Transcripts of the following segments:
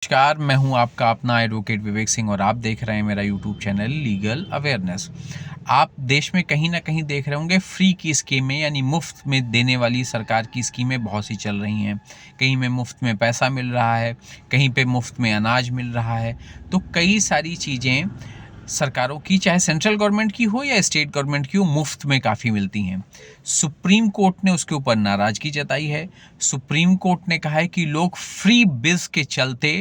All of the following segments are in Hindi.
नमस्कार, मैं हूं आपका अपना एडवोकेट विवेक सिंह और आप देख रहे हैं मेरा यूट्यूब चैनल लीगल अवेयरनेस। आप देश में कहीं ना कहीं देख रहे होंगे फ्री की स्कीमें यानी मुफ्त में देने वाली सरकार की स्कीमें बहुत सी चल रही हैं। कहीं में मुफ्त में पैसा मिल रहा है, कहीं पे मुफ्त में अनाज मिल रहा है। तो कई सारी चीज़ें सरकारों की, चाहे सेंट्रल गवर्नमेंट की हो या स्टेट गवर्नमेंट की हो, मुफ्त में काफ़ी मिलती हैं। सुप्रीम कोर्ट ने उसके ऊपर नाराज़गी जताई है। सुप्रीम कोर्ट ने कहा है कि लोग फ्री बिल्स के चलते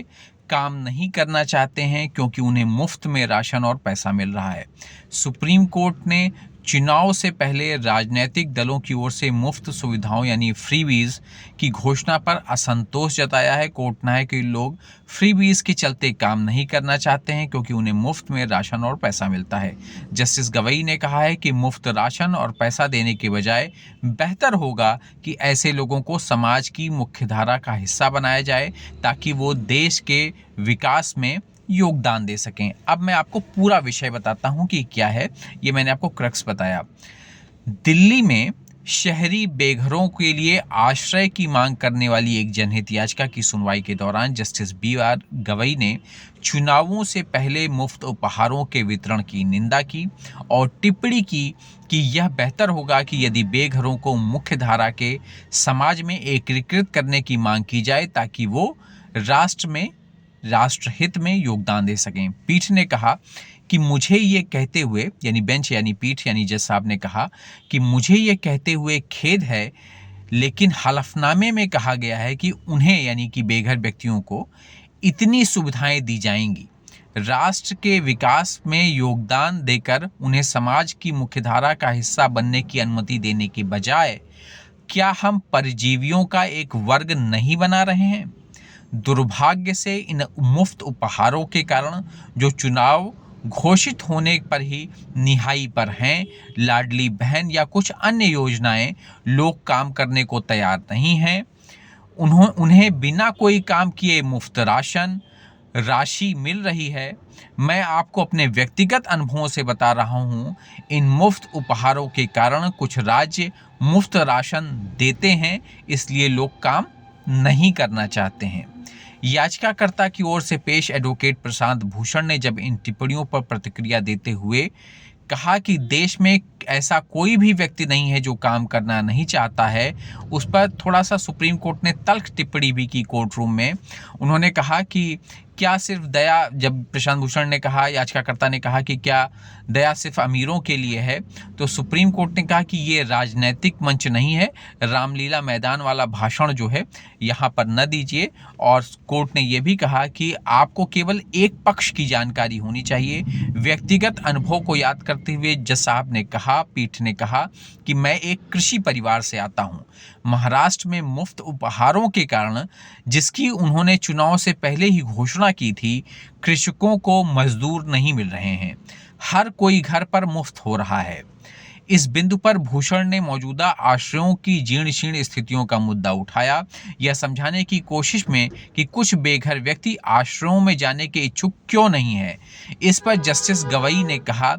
काम नहीं करना चाहते हैं क्योंकि उन्हें मुफ्त में राशन और पैसा मिल रहा है। सुप्रीम कोर्ट ने चुनाव से पहले राजनीतिक दलों की ओर से मुफ्त सुविधाओं यानी फ्रीबीज की घोषणा पर असंतोष जताया है। कोर्ट ने है कि लोग फ्रीबीज के चलते काम नहीं करना चाहते हैं क्योंकि उन्हें मुफ्त में राशन और पैसा मिलता है। जस्टिस गवई ने कहा है कि मुफ्त राशन और पैसा देने के बजाय बेहतर होगा कि ऐसे लोगों को समाज की मुख्यधारा का हिस्सा बनाया जाए ताकि वो देश के विकास में योगदान दे सकें। अब मैं आपको पूरा विषय बताता हूं कि क्या है। ये मैंने आपको क्रक्स बताया। दिल्ली में शहरी बेघरों के लिए आश्रय की मांग करने वाली एक जनहित याचिका की सुनवाई के दौरान जस्टिस बी.आर. गवई ने चुनावों से पहले मुफ्त उपहारों के वितरण की निंदा की और टिप्पणी की कि यह बेहतर होगा कि यदि बेघरों को मुख्यधारा के समाज में एकीकृत करने की मांग की जाए ताकि वो राष्ट्रहित में योगदान दे सकें। पीठ ने कहा कि मुझे ये कहते हुए, यानी बेंच यानी पीठ यानी जज साहब ने कहा कि मुझे ये कहते हुए खेद है, लेकिन हलफनामे में कहा गया है कि उन्हें यानी कि बेघर व्यक्तियों को इतनी सुविधाएं दी जाएंगी। राष्ट्र के विकास में योगदान देकर उन्हें समाज की मुख्यधारा का हिस्सा बनने की अनुमति देने के बजाय क्या हम परजीवियों का एक वर्ग नहीं बना रहे हैं? दुर्भाग्य से इन मुफ्त उपहारों के कारण जो चुनाव घोषित होने पर ही निहाई पर हैं, लाडली बहन या कुछ अन्य योजनाएं लोग काम करने को तैयार नहीं हैं। उन्हें बिना कोई काम किए मुफ्त राशि मिल रही है। मैं आपको अपने व्यक्तिगत अनुभवों से बता रहा हूं, इन मुफ्त उपहारों के कारण कुछ राज्य मुफ्त राशन देते हैं, इसलिए लोग काम नहीं करना चाहते हैं। याचिकाकर्ता की ओर से पेश एडवोकेट प्रशांत भूषण ने जब इन टिप्पणियों पर प्रतिक्रिया देते हुए कहा कि देश में ऐसा कोई भी व्यक्ति नहीं है जो काम करना नहीं चाहता है, उस पर थोड़ा सा सुप्रीम कोर्ट ने तल्ख टिप्पणी भी की कोर्ट रूम में। उन्होंने कहा कि क्या सिर्फ दया, जब प्रशांत भूषण ने कहा, याचिकाकर्ता ने कहा कि क्या दया सिर्फ अमीरों के लिए है, तो सुप्रीम कोर्ट ने कहा कि ये राजनीतिक मंच नहीं है, रामलीला मैदान वाला भाषण जो है यहाँ पर न दीजिए। और कोर्ट ने यह भी कहा कि आपको केवल एक पक्ष की जानकारी होनी चाहिए। व्यक्तिगत अनुभव को याद करते हुए जज साहब ने कहा, पीठ ने कहा कि मैं एक कृषि परिवार से आता हूं। महाराष्ट्र में मुफ्त उपहारों के कारण, जिसकी उन्होंने चुनाव से पहले ही घोषणा की थी, कृषकों को मजदूर नहीं मिल रहे हैं, हर कोई घर पर मुफ्त हो रहा है। इस बिंदु पर भूषण ने मौजूदा आश्रयों की जीर्ण शीर्ण स्थितियों का मुद्दा उठाया, यह समझाने की कोशिश में कि कुछ बेघर व्यक्ति आश्रयों में जाने के इच्छुक क्यों नहीं है। इस पर जस्टिस गवई ने कहा,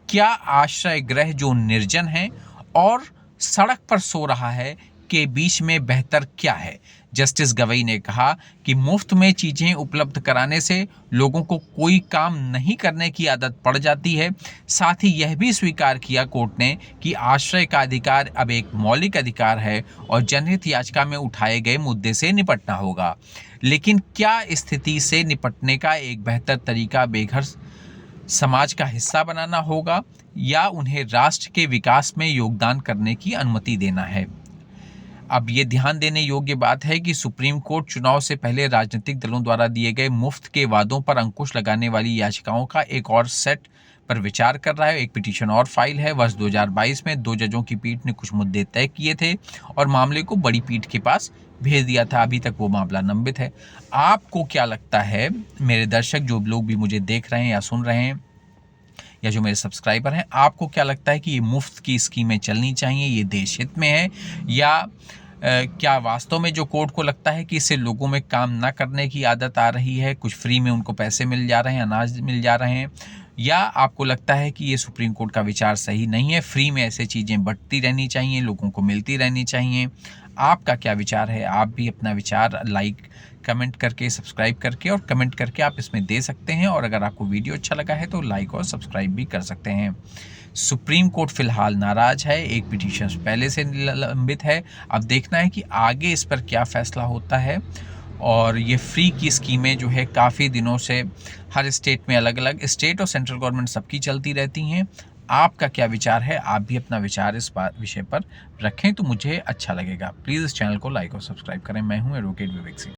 क्या आश्रय गृह जो निर्जन है और सड़क पर सो रहा है के बीच में बेहतर क्या है? जस्टिस गवई ने कहा कि मुफ्त में चीजें उपलब्ध कराने से लोगों को कोई काम नहीं करने की आदत पड़ जाती है। साथ ही यह भी स्वीकार किया कोर्ट ने कि आश्रय का अधिकार अब एक मौलिक अधिकार है और जनहित याचिका में उठाए गए मुद्दे से निपटना होगा। लेकिन क्या स्थिति से निपटने का एक बेहतर तरीका बेघर समाज का हिस्सा बनाना होगा या उन्हें राष्ट्र के विकास में योगदान करने की अनुमति देना है? अब ये ध्यान देने योग्य बात है कि सुप्रीम कोर्ट चुनाव से पहले राजनीतिक दलों द्वारा दिए गए मुफ्त के वादों पर अंकुश लगाने वाली याचिकाओं का एक और सेट पर विचार कर रहा है। एक पिटीशन और फाइल है। वर्ष 2022 में 2 जजों की पीठ ने कुछ मुद्दे तय किए थे और मामले को बड़ी पीठ के पास भेज दिया था। अभी तक वो मामला लंबित है। आपको क्या लगता है मेरे दर्शक, जो लोग भी मुझे देख रहे हैं या सुन रहे हैं या जो मेरे सब्सक्राइबर हैं, आपको क्या लगता है कि ये मुफ्त की स्कीमें चलनी चाहिए, ये देश हित में है, या क्या वास्तव में जो कोर्ट को लगता है कि इससे लोगों में काम ना करने की आदत आ रही है, कुछ फ्री में उनको पैसे मिल जा रहे हैं, अनाज मिल जा रहे हैं, या आपको लगता है कि ये सुप्रीम कोर्ट का विचार सही नहीं है, फ्री में ऐसे चीज़ें बढ़ती रहनी चाहिए, लोगों को मिलती रहनी चाहिए? आपका क्या विचार है? आप भी अपना विचार लाइक कमेंट करके, सब्सक्राइब करके और कमेंट करके आप इसमें दे सकते हैं। और अगर आपको वीडियो अच्छा लगा है तो लाइक और सब्सक्राइब भी कर सकते हैं। सुप्रीम कोर्ट फिलहाल नाराज है, एक पिटीशन पहले से लंबित है। अब देखना है कि आगे इस पर क्या फैसला होता है। और ये फ्री की स्कीमें जो है काफ़ी दिनों से हर स्टेट में, अलग अलग स्टेट और सेंट्रल गवर्नमेंट सबकी चलती रहती हैं। आपका क्या विचार है? आप भी अपना विचार इस विषय पर रखें तो मुझे अच्छा लगेगा। प्लीज़ इस चैनल को लाइक और सब्सक्राइब करें। मैं हूं एडवोकेट विवेक सिंह।